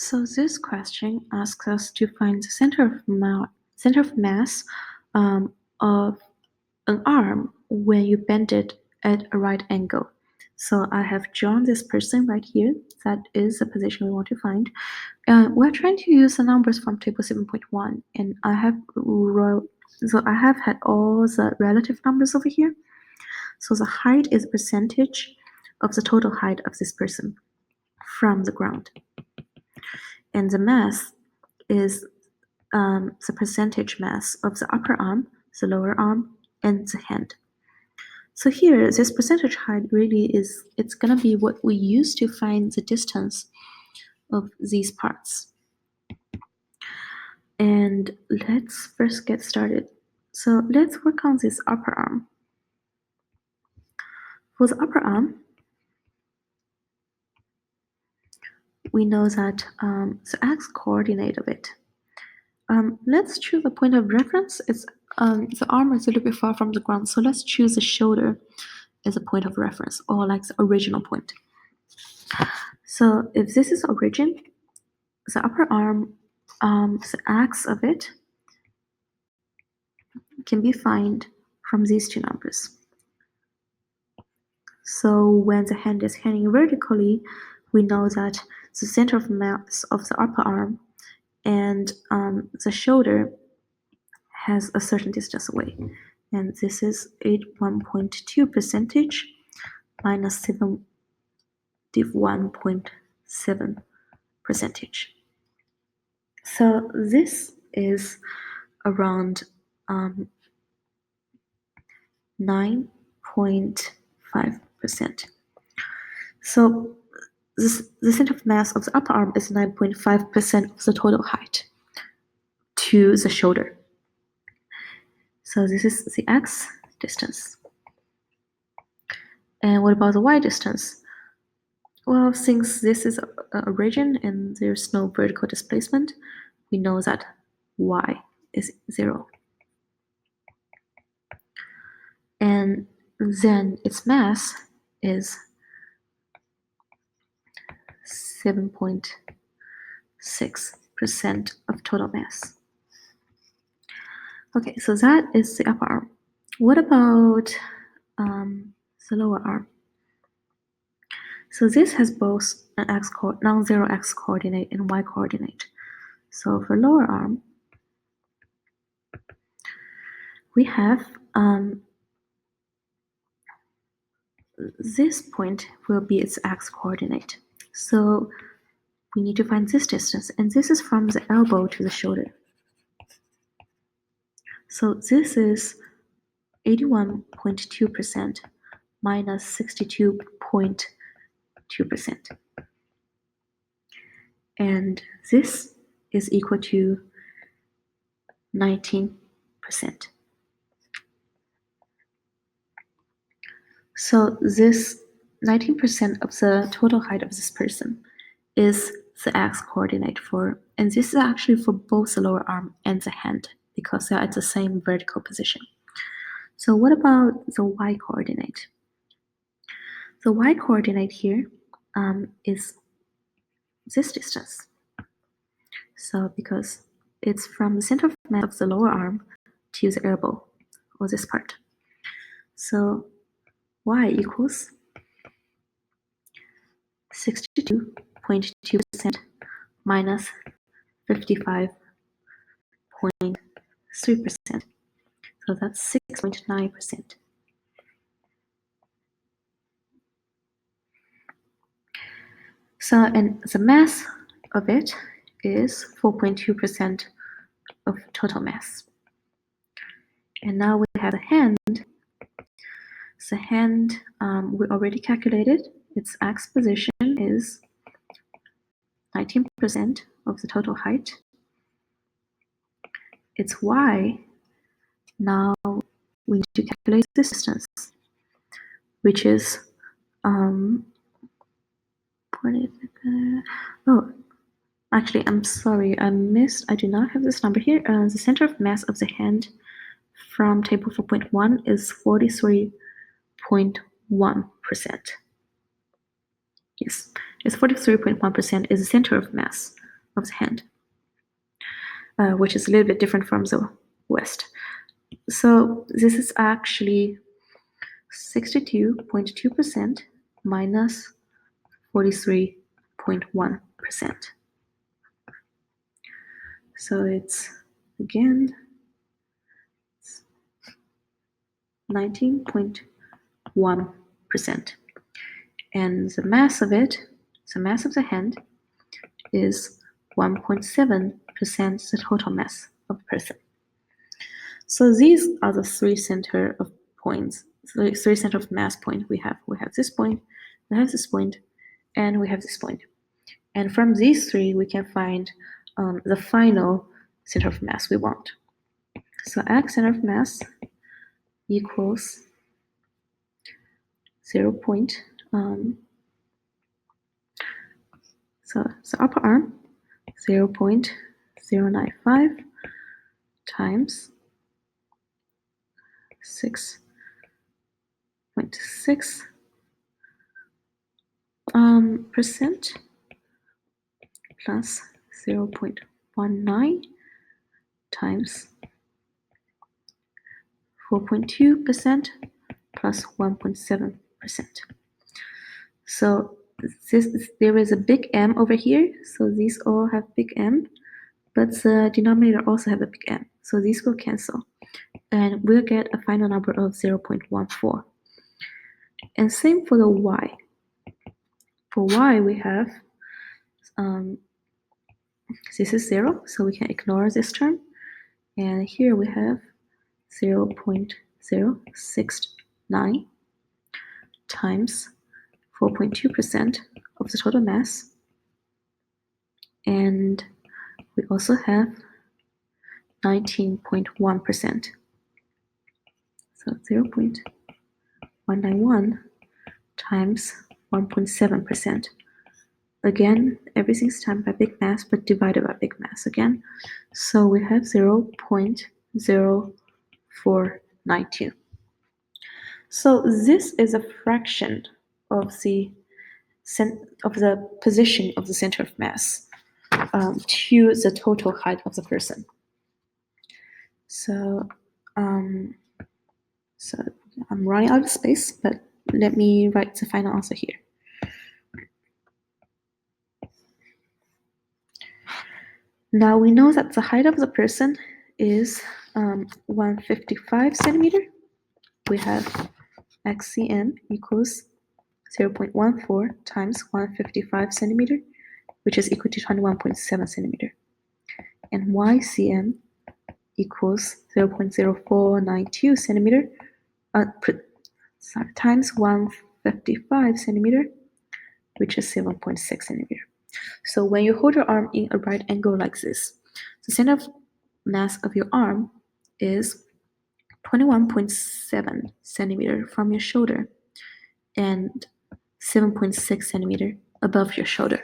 So this question asks us to find the center of mass of an arm when you bend it at a right angle. So I have drawn this person right here. That is the position we want to find. We're trying to use the numbers from table 7.1, and I have had all the relative numbers over here. So the height is a percentage of the total height of this person from the ground. And the mass is the percentage mass of the upper arm, the lower arm, and the hand. So here, this percentage height really it's gonna be what we use to find the distance of these parts. And let's first get started. So let's work on this upper arm. For the upper arm, we know that the x-coordinate of it. Let's choose a point of reference. It's the arm is a little bit far from the ground, so let's choose the shoulder as a point of reference, or like the original point. So if this is origin, the upper arm, the x of it can be found from these two numbers. So when the hand is hanging vertically, we know that the center of mass of the upper arm and the shoulder has a certain distance away. And this is 81.2% minus 71.7%. So this is around 9.5%. So the center of mass of the upper arm is 9.5% of the total height to the shoulder. So this is the x distance. And what about the y distance? Well, since this is a origin and there's no vertical displacement, we know that y is 0. And then its mass is 7.6% of total mass. Okay, so that is the upper arm. What about the lower arm? So this has both an non-zero x coordinate and y coordinate. So for lower arm, we have this point will be its x coordinate. So we need to find this distance, and this is from the elbow to the shoulder. So this is 81.2% minus 62.2%. And this is equal to 19%. So this 19% of the total height of this person is the x coordinate for, and this is actually for both the lower arm and the hand because they are at the same vertical position. So what about the y coordinate? The y coordinate here is this distance. So because it's from the center of mass of the lower arm to the elbow, or this part. So y equals 62.2% minus 55.3%. So that's 6.9%. So, and the mass of it is 4.2% of total mass. And now we have the hand. The hand, we already calculated its x position is 19% of the total height. Its y, now we need to calculate this distance, which is actually, I'm sorry, I do not have this number here. The center of mass of the hand from table 4.1 is 43.1%. Yes, it's 43.1% is the center of mass of the hand, which is a little bit different from the West. So this is actually 62.2% minus 43.1%. So it's again 19.1%. And the mass of it, the mass of the hand, is 1.7% the total mass of the person. So these are the three center of points, three center of mass point we have. We have this point, we have this point, and we have this point. And from these three, we can find the final center of mass we want. So X center of mass equals 0. So the upper arm, 0.095 times 6.6 percent plus 0.19 times 4.2% plus 1.7%. So there is a big M over here, so these all have big M, but the denominator also have a big M, so these will cancel, and we'll get a final number of 0.14. And same for the Y. For Y, we have this is 0, so we can ignore this term, and here we have 0.069 times 4.2% of the total mass, and we also have 19.1%. So 0.191 times 1.7%. Again, everything's times by big mass, but divided by big mass again. So we have 0.0492. So this is a fraction of the position of the center of mass to the total height of the person. So, so I'm running out of space, but let me write the final answer here. Now we know that the height of the person is 155 centimeter. We have XCM equals 0.14 times 155 centimeter, which is equal to 21.7 centimeter. And YCM equals 0.0492 centimeter times 155 centimeter, which is 7.6 centimeter. So when you hold your arm in a right angle like this, the center of mass of your arm is 21.7 centimeter from your shoulder and 7.6 centimeter above your shoulder.